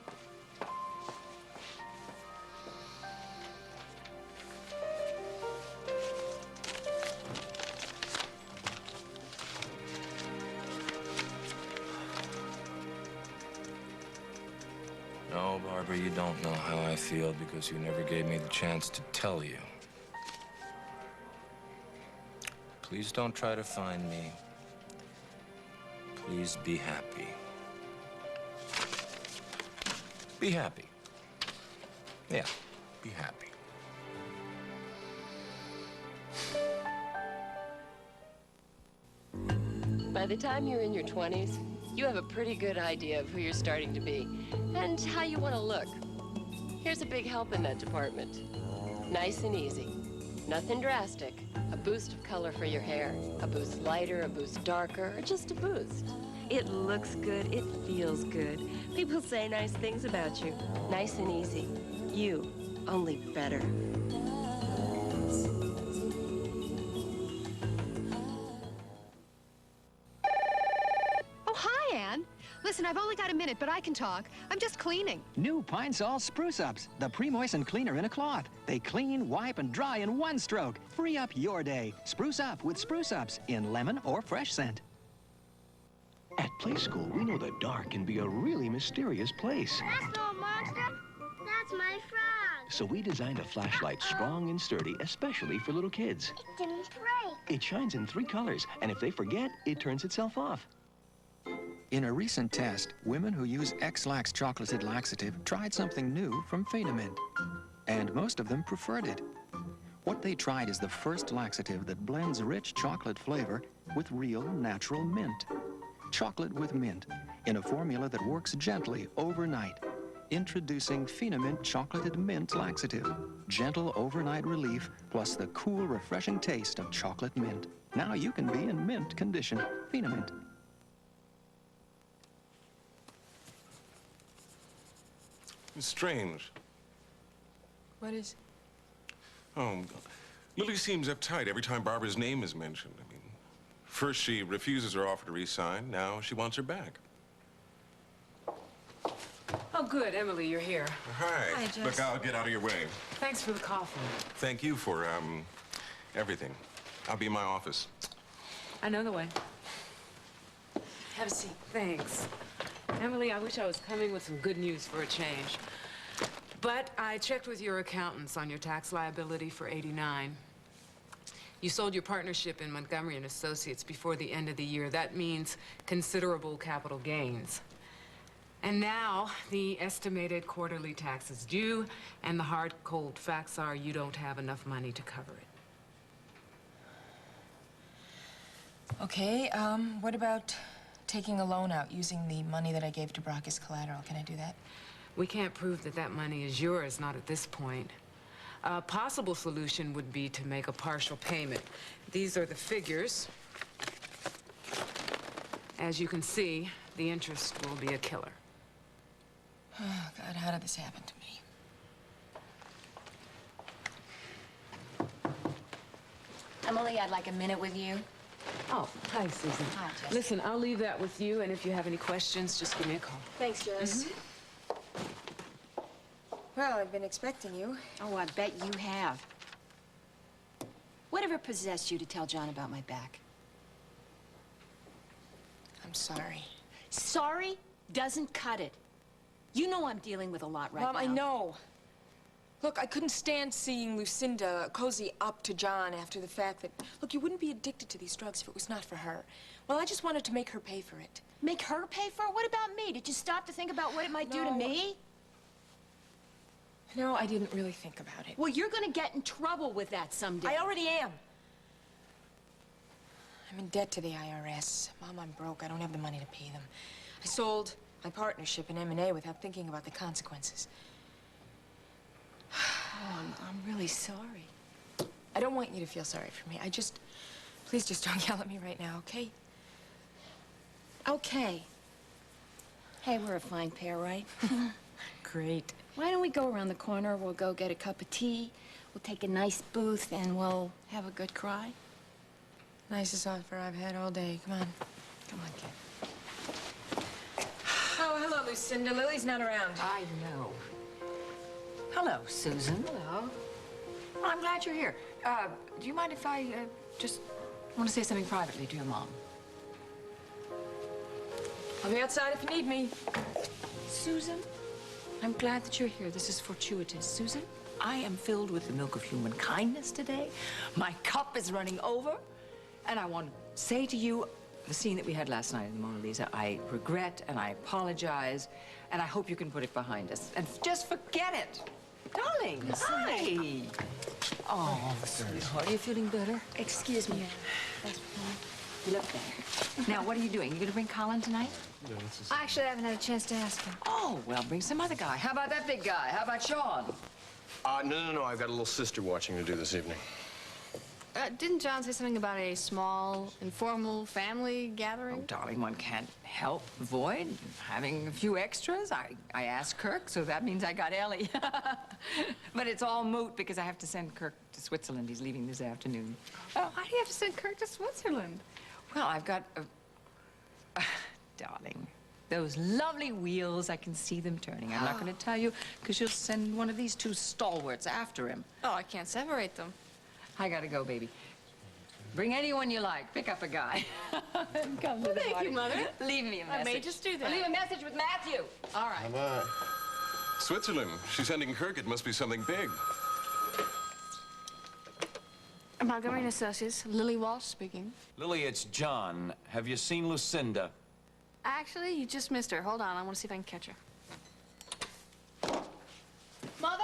No, Barbara, you don't know how I feel because you never gave me the chance to tell you. Please don't try to find me. Please be happy. Be happy. Yeah, be happy. By the time you're in your 20s, you have a pretty good idea of who you're starting to be and how you want to look. Here's a big help in that department. Nice and easy. Nothing drastic. A boost of color for your hair. A boost lighter, a boost darker, or just a boost. It looks good, it feels good. People say nice things about you. Nice and easy. You, only better. Oh, hi, Anne. Listen, I've only got a minute, but I can talk. I'm just cleaning. New Pine Sol Spruce Ups, the pre-moistened cleaner in a cloth. They clean, wipe, and dry in one stroke. Free up your day. Spruce up with Spruce Ups in lemon or fresh scent. At Play School, we know the dark can be a really mysterious place. That's no monster. That's my frog. So we designed a flashlight strong and sturdy, especially for little kids. It didn't break. It shines in 3 colors, and if they forget, it turns itself off. In a recent test, women who use X-Lax chocolated laxative tried something new from Phenamint. And most of them preferred it. What they tried is the first laxative that blends rich chocolate flavor with real natural mint. Chocolate with mint, in a formula that works gently overnight. Introducing Phenamint Chocolated Mint Laxative. Gentle overnight relief, plus the cool, refreshing taste of chocolate mint. Now you can be in mint condition. Phenamint. It's strange. What is? Oh, Lily seems uptight every time Barbara's name is mentioned. I mean, first she refuses her offer to re-sign, now she wants her back. Oh, good. Emily, you're here. Hi. Hi, Jess. Look, I'll get out of your way. Thanks for the coffee. Thank you for, everything. I'll be in my office. I know the way. Have a seat. Thanks. Emily, I wish I was coming with some good news for a change. But I checked with your accountants on your tax liability for '89. You sold your partnership in Montgomery & Associates before the end of the year. That means considerable capital gains. And now the estimated quarterly tax is due, and the hard, cold facts are you don't have enough money to cover it. Okay, what about taking a loan out, using the money that I gave to Brock as collateral? Can I do that? We can't prove that that money is yours, not at this point. A possible solution would be to make a partial payment. These are the figures. As you can see, the interest will be a killer. Oh, God, how did this happen to me? Emily, I'd like a minute with you. Oh, hi, Susan. Hi, Jess. Listen, I'll leave that with you, and if you have any questions, just give me a call. Thanks, Jess. Well, I've been expecting you. Oh, I bet you have. Whatever possessed you to tell John about my back? I'm sorry. Sorry doesn't cut it. You know I'm dealing with a lot right Mom, now. I know. Look, I couldn't stand seeing Lucinda cozy up to John after the fact that... Look, you wouldn't be addicted to these drugs if it was not for her. Well, I just wanted to make her pay for it. Make her pay for it? What about me? Did you stop to think about what it might do to me? No, I didn't really think about it. Well, you're gonna get in trouble with that someday. I already am. I'm in debt to the IRS. Mom, I'm broke. I don't have the money to pay them. I sold my partnership in M&A without thinking about the consequences. Oh, I'm really sorry. I don't want you to feel sorry for me. Please just don't yell at me right now, okay? Okay. Hey, we're a fine pair, right? Great. Why don't we go around the corner, we'll go get a cup of tea, we'll take a nice booth, and we'll have a good cry? Nicest offer I've had all day. Come on. Come on, kid. Oh, hello, Lucinda. Lily's not around. I know. Hello, Susan. Hello. Well, I'm glad you're here. Do you mind if I just want to say something privately to your mom? I'll be outside if you need me. Susan, I'm glad that you're here. This is fortuitous. Susan, I am filled with the milk of human kindness today. My cup is running over. And I want to say to you, the scene that we had last night in the Mona Lisa, I regret and I apologize, and I hope you can put it behind us. And just forget it. Darling, hi. Oh, sweetheart, are you feeling better? Excuse me. You look better. Now, what are you doing? You gonna bring Colin tonight? Actually, I haven't had a chance to ask him. Oh, well, bring some other guy. How about that big guy? How about Sean? No. I've got a little sister watching to do this evening. Didn't John say something about a small, informal family gathering? Oh, darling, one can't avoid having a few extras. I asked Kirk, so that means I got Ellie. But it's all moot because I have to send Kirk to Switzerland. He's leaving this afternoon. Oh, why do you have to send Kirk to Switzerland? Well, I've got darling, those lovely wheels, I can see them turning. I'm not going to tell you because you'll send one of these two stalwarts after him. Oh, I can't separate them. I gotta go, baby. Bring anyone you like. Pick up a guy. And come to the Thank party. you, Mother. Leave me a message. I may just do that. Or leave a message with Matthew. All right. How about Switzerland? She's sending Kirk. It must be something big. Montgomery & Associates, Lily Walsh speaking. Lily, it's John. Have you seen Lucinda? Actually, you just missed her. Hold on, I want to see if I can catch her. Mother?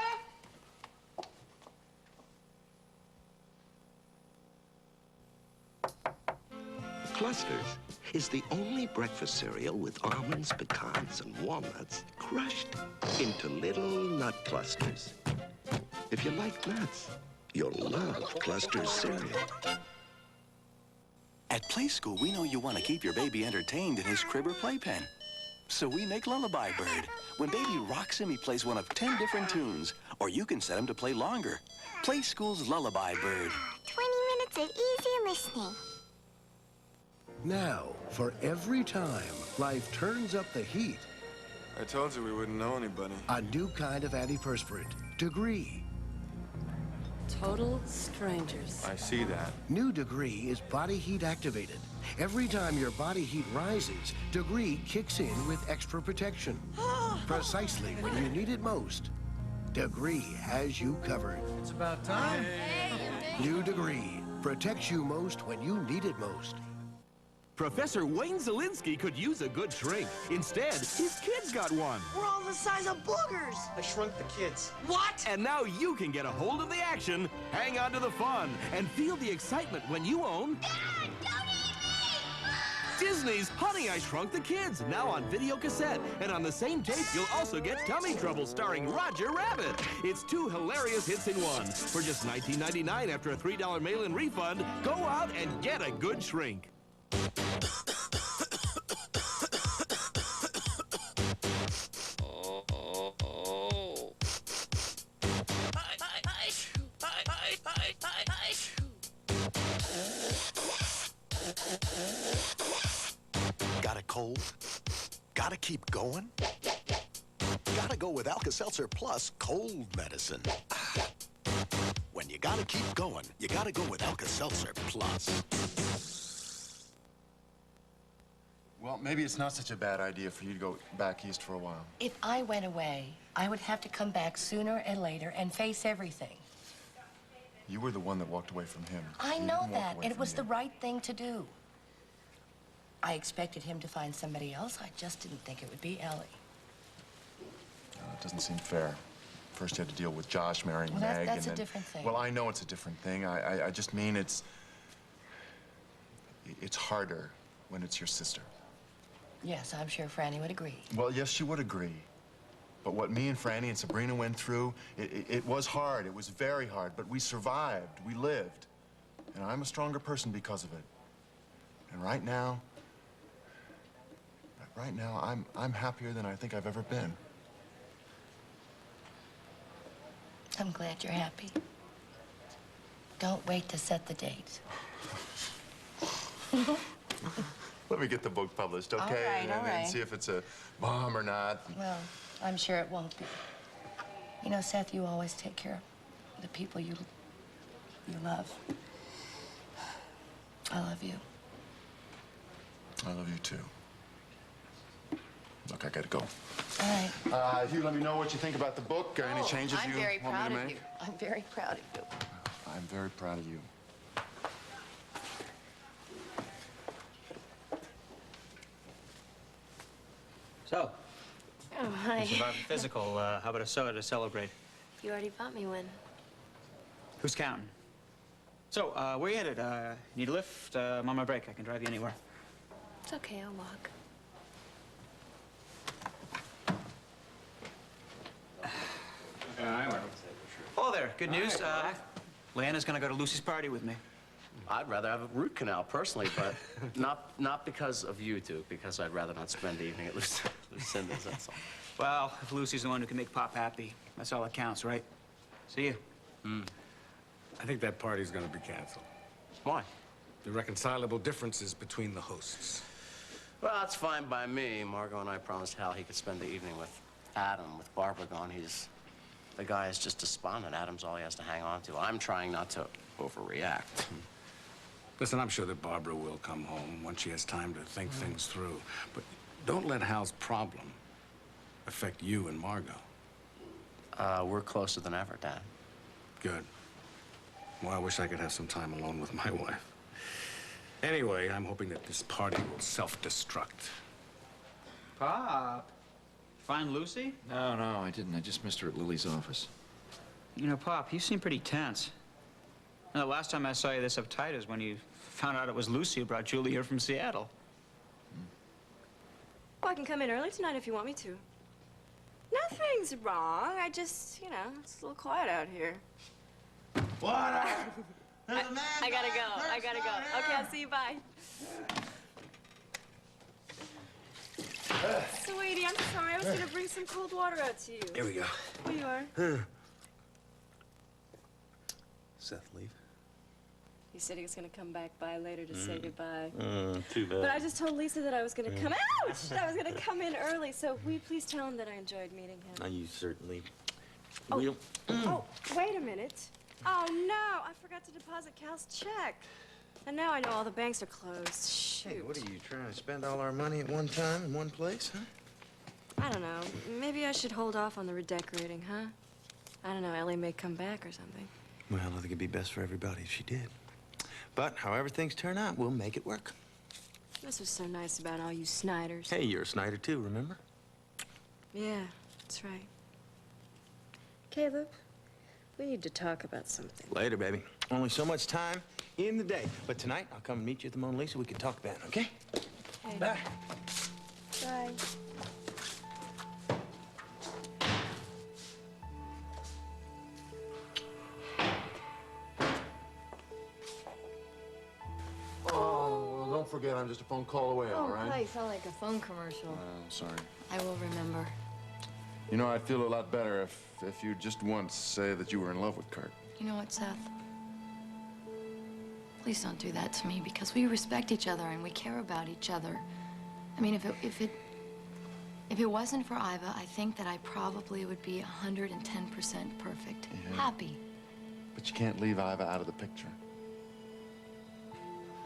Clusters is the only breakfast cereal with almonds, pecans, and walnuts crushed into little nut clusters. If you like nuts, you'll love Clusters cereal. At Play School, we know you want to keep your baby entertained in his crib or playpen. So we make Lullaby Bird. When baby rocks him, he plays one of 10 different tunes. Or you can set him to play longer. Play School's Lullaby Bird. 20 minutes of easy listening. Now, for every time life turns up the heat, I told you we wouldn't know anybody. a new kind of antiperspirant, Degree. Total strangers. I see that. New Degree is body heat activated. Every time your body heat rises, Degree kicks in with extra protection. Precisely when you need it most, Degree has you covered. It's about time. New Degree protects you most when you need it most. Professor Wayne Zielinski could use a good shrink. Instead, his kids got one. We're all the size of boogers. I shrunk the kids. What? And now you can get a hold of the action, hang on to the fun, and feel the excitement when you own... Dad, don't eat me! Disney's Honey, I Shrunk the Kids, now on video cassette. And on the same tape, you'll also get Tummy Trouble starring Roger Rabbit. It's two hilarious hits in one. For just $19.99 after a $3 mail-in refund, go out and get a good shrink. Got a cold? Gotta keep going? Gotta go with Alka-Seltzer Plus cold medicine. When you gotta keep going, you gotta go with Alka-Seltzer Plus. Well, maybe it's not such a bad idea for you to go back east for a while. If I went away, I would have to come back sooner and later and face everything. You were the one that walked away from him. I You know didn't walk that, away and it from was me. the right thing to do. I expected him to find somebody else. I just didn't think it would be Ellie. It doesn't seem fair. First you had to deal with Josh marrying Well, Meg, that's and a then... different thing. Well, I know it's a different thing. I just mean it's harder when it's your sister. Yes, I'm sure Franny would agree. Well, yes, she would agree. But what me and Franny and Sabrina went through, it was hard. It was very hard. But we survived. We lived. And I'm a stronger person because of it. And right now, I'm happier than I think I've ever been. I'm glad you're happy. Don't wait to set the date. Let me get the book published, okay? All right, all right. And see if it's a bomb or not. Well, I'm sure it won't be. You know, Seth, you always take care of the people you love. I love you. I love you, too. Look, I gotta go. All right. Hugh, let me know what you think about the book. Any changes I'm you very want proud me to of make? you. I'm very proud of you. I'm very proud of you. So, Oh, hi. you survived the physical. How about a soda to celebrate? You already bought me one. Who's counting? So, where you headed? Need a lift? I'm on my break. I can drive you anywhere. It's okay, I'll walk. Oh, there. Good news. Leanna's gonna go to Lucy's party with me. I'd rather have a root canal, personally, but not because of you two, because I'd rather not spend the evening at Lucinda's, that's all. Well, if Lucy's the one who can make Pop happy, that's all that counts, right? See you. I think that party's gonna be canceled. Why? Irreconcilable differences between the hosts. Well, that's fine by me. Margot and I promised Hal he could spend the evening with Adam. With Barbara gone, the guy is just despondent. Adam's all he has to hang on to. I'm trying not to overreact. Listen, I'm sure that Barbara will come home once she has time to think things through. But don't let Hal's problem affect you and Margot. We're closer than ever, Dad. Good. Well, I wish I could have some time alone with my wife. Anyway, I'm hoping that this party will self-destruct. Pop, find Lucy? No, I didn't. I just missed her at Lily's office. You know, Pop, you seem pretty tense. And the last time I saw you this uptight is when you found out it was Lucy who brought Julie here from Seattle. Well, I can come in early tonight if you want me to. Nothing's wrong. I just, it's a little quiet out here. Water! I gotta go. Okay, I'll see you. Bye. Sweetie, I'm sorry. I was gonna bring some cold water out to you. Here we go. Here you are. Seth, leave. He said he was gonna come back by later to say goodbye. Too bad. But I just told Lisa that I was gonna come. Ouch! I was gonna come in early. So will you please tell him that I enjoyed meeting him? You certainly Oh. will. Oh, wait a minute. Oh no! I forgot to deposit Cal's check. And now I know all the banks are closed. Shoot. Hey, what are you trying to spend all our money at one time in one place, huh? I don't know. Maybe I should hold off on the redecorating, huh? I don't know. Ellie may come back or something. Well, I think it'd be best for everybody if she did. But however things turn out, we'll make it work. This was so nice about all you Snyders. Hey, you're a Snyder too, remember? Yeah, that's right. Caleb, we need to talk about something. Later, baby. Only so much time in the day. But tonight, I'll come and meet you at the Mona Lisa. We can talk then, okay? Okay. Bye. Bye. Oh, well, don't forget, I'm just a phone call away, all right? Oh, you sound like a phone commercial. I'm sorry. I will remember. You know, I'd feel a lot better if you'd just once say that you were in love with Kurt. You know what, Seth? Please don't do that to me, because we respect each other and we care about each other. I mean, if it wasn't for Iva, I think that I probably would be 110% perfect. Yeah. Happy. But you can't leave Iva out of the picture.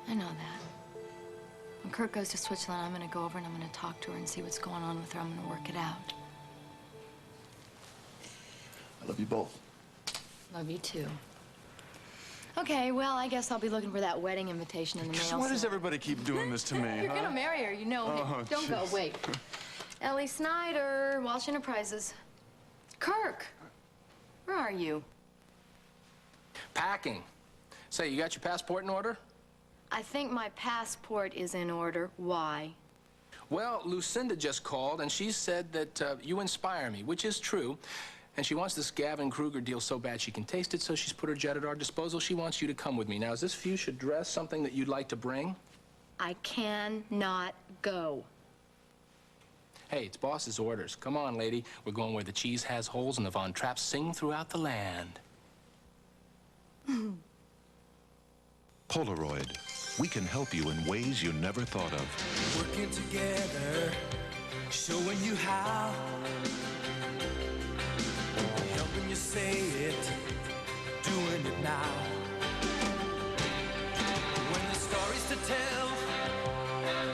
I know that. When Kurt goes to Switzerland, I'm gonna go over and I'm gonna talk to her and see what's going on with her. I'm gonna work it out. I love you both. Love you too. Okay, well, I guess I'll be looking for that wedding invitation in the mail. Why soon. does everybody keep doing this to me, You're huh? gonna marry her, you know. Oh, Don't go, jeez. wait. Ellie Snyder, Walsh Enterprises. Kirk, where are you? Packing. Say, you got your passport in order? I think my passport is in order. Why? Well, Lucinda just called, and she said that you inspire me, which is true. And she wants this Gavin Kruger deal so bad she can taste it, so she's put her jet at our disposal. She wants you to come with me. Now, is this fuchsia dress something that you'd like to bring? I cannot go. Hey, it's boss's orders. Come on, lady. We're going where the cheese has holes and the Von Trapps sing throughout the land. Polaroid. We can help you in ways you never thought of. Working together, showing you how. Helping you say it, doing it now. When there's stories to tell,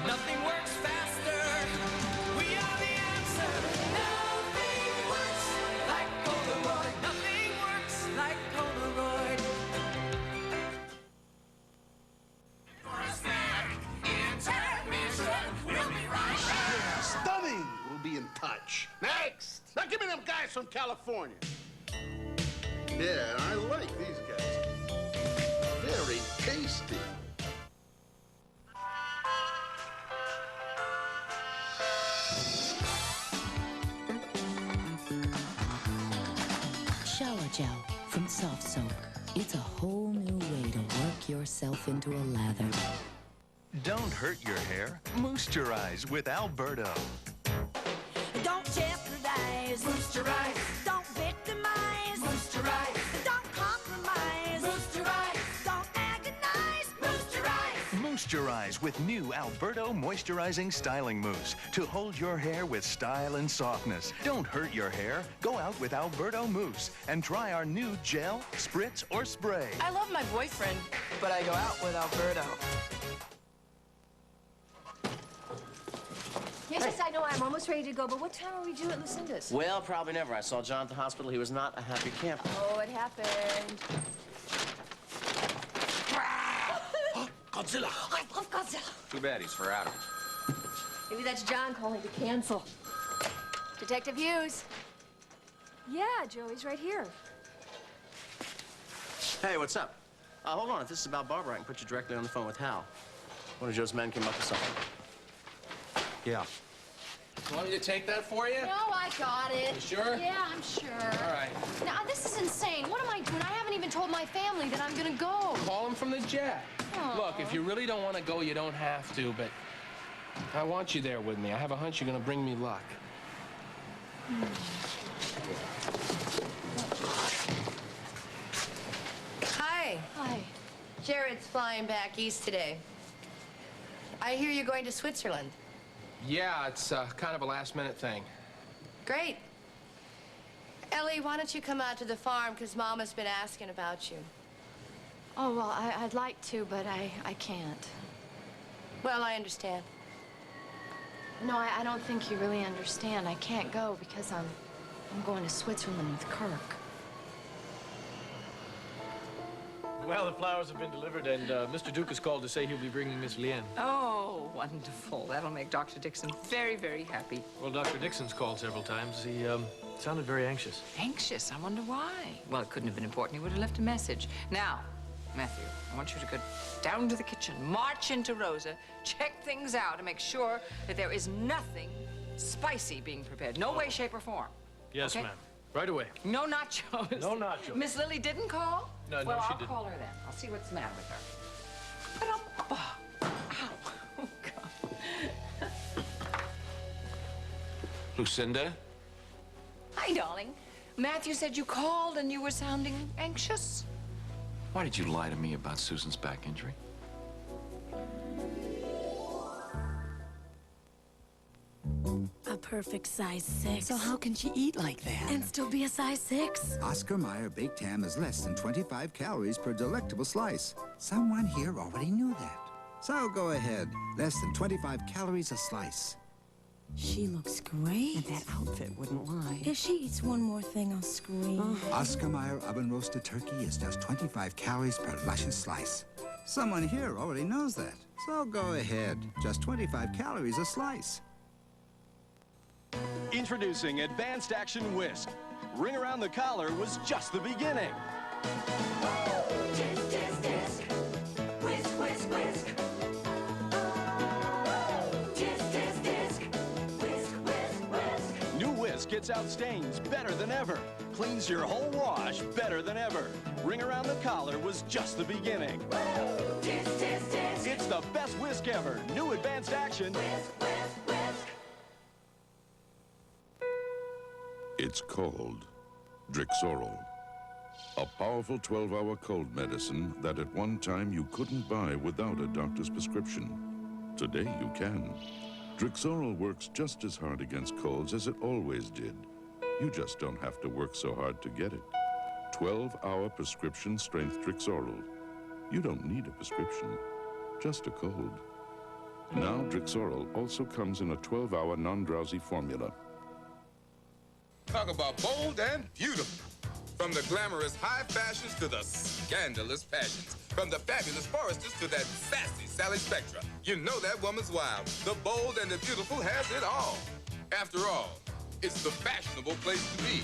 nothing works faster. We are the answer. Nothing works like Polaroid. Nothing works like Polaroid. For a snack, intermission, we'll be right back. Stunning will be California. Yeah, and I like these guys. Very tasty. Shower gel from Soft Soap. It's a whole new way to work yourself into a lather. Don't hurt your hair. Moisturize with Alberto. Don't jeopardize. Moisturize. Don't victimize. Moisturize. Don't compromise. Moisturize. Don't agonize. Moisturize. Moisturize with new Alberto Moisturizing Styling Mousse to hold your hair with style and softness. Don't hurt your hair. Go out with Alberto Mousse and try our new gel, spritz, or spray. I love my boyfriend, but I go out with Alberto. Yes, I know. I'm almost ready to go, but what time are we due at Lucinda's? Well, probably never. I saw John at the hospital. He was not a happy camper. Oh, it happened. Godzilla! I love Godzilla. Too bad he's for Adam. Maybe that's John calling to cancel. Detective Hughes. Yeah, Joey's right here. Hey, what's up? Hold on. If this is about Barbara, I can put you directly on the phone with Hal. One of Joe's men came up with something. Yeah. You want me to take that for you? No, I got it. You sure? Yeah, I'm sure. All right. Now, this is insane. What am I doing? I haven't even told my family that I'm gonna go. Call him from the jet. Aw. Look, if you really don't want to go, you don't have to, but I want you there with me. I have a hunch you're going to bring me luck. Hi. Hi. Jared's flying back east today. I hear you're going to Switzerland. Yeah, it's kind of a last-minute thing. Great. Ellie, why don't you come out to the farm, because Mama's been asking about you. Oh, well, I'd like to, but I can't. Well, I understand. No, I don't think you really understand. I can't go because I'm going to Switzerland with Kirk. Well, the flowers have been delivered, and Mr. Duke has called to say he'll be bringing Miss Leanne. Oh, wonderful. That'll make Dr. Dixon very, very happy. Well, Dr. Dixon's called several times. He sounded very anxious. Anxious? I wonder why. Well, it couldn't have been important. He would have left a message. Now, Matthew, I want you to go down to the kitchen, march into Rosa, check things out, and make sure that there is nothing spicy being prepared. No way, shape, or form. Yes, okay? ma'am. Right away. No nachos. No nachos. Miss Lily didn't call? No, well, she I'll didn't. call her then. I'll see what's the matter with her. Ow. Oh, God. Lucinda? Hi, darling. Matthew said you called and you were sounding anxious. Why did you lie to me about Susan's back injury? A perfect size 6. So how can she eat like that? And still be a size 6? Oscar Mayer baked ham is less than 25 calories per delectable slice. Someone here already knew that. So go ahead. Less than 25 calories a slice. She looks great. And that outfit wouldn't lie. If she eats one more thing, I'll scream. Oscar Mayer oven roasted turkey is just 25 calories per luscious slice. Someone here already knows that. So go ahead. Just 25 calories a slice. Introducing Advanced Action Whisk. Ring around the collar was just the beginning. Disc, disc, disc. Whisk, whisk, whisk. Disc, disc, disc. Whisk, whisk, whisk. New Whisk gets out stains better than ever. Cleans your whole wash better than ever. Ring around the collar was just the beginning. Disc, disc, disc. It's the best whisk ever. New Advanced Action. Whisk, whisk, whisk. It's called Drixoral, a powerful 12-hour cold medicine that at one time you couldn't buy without a doctor's prescription. Today you can. Drixoral works just as hard against colds as it always did. You just don't have to work so hard to get it. 12-hour prescription strength Drixoral. You don't need a prescription, just a cold. Now Drixoral also comes in a 12-hour non-drowsy formula. Talk about bold and beautiful. From the glamorous high fashions to the scandalous passions. From the fabulous Foresters to that sassy Sally Spectra. You know that woman's wild. The bold and the beautiful has it all. After all, it's the fashionable place to be.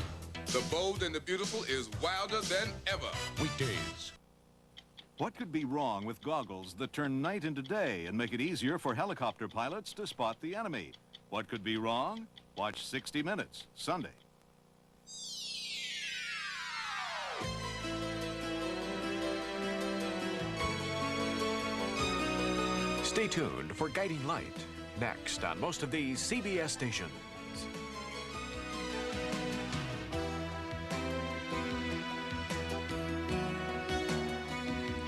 The Bold and the Beautiful is wilder than ever. Weekdays. What could be wrong with goggles that turn night into day and make it easier for helicopter pilots to spot the enemy? What could be wrong? Watch 60 Minutes, Sunday. Stay tuned for Guiding Light, next on most of these CBS stations.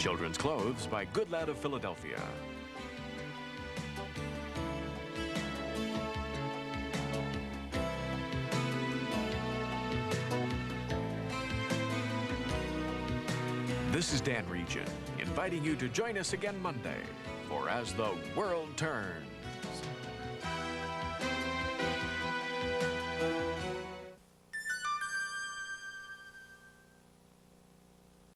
Children's Clothes by Good Lad of Philadelphia. This is Dan Regent, inviting you to join us again Monday for As the World Turns.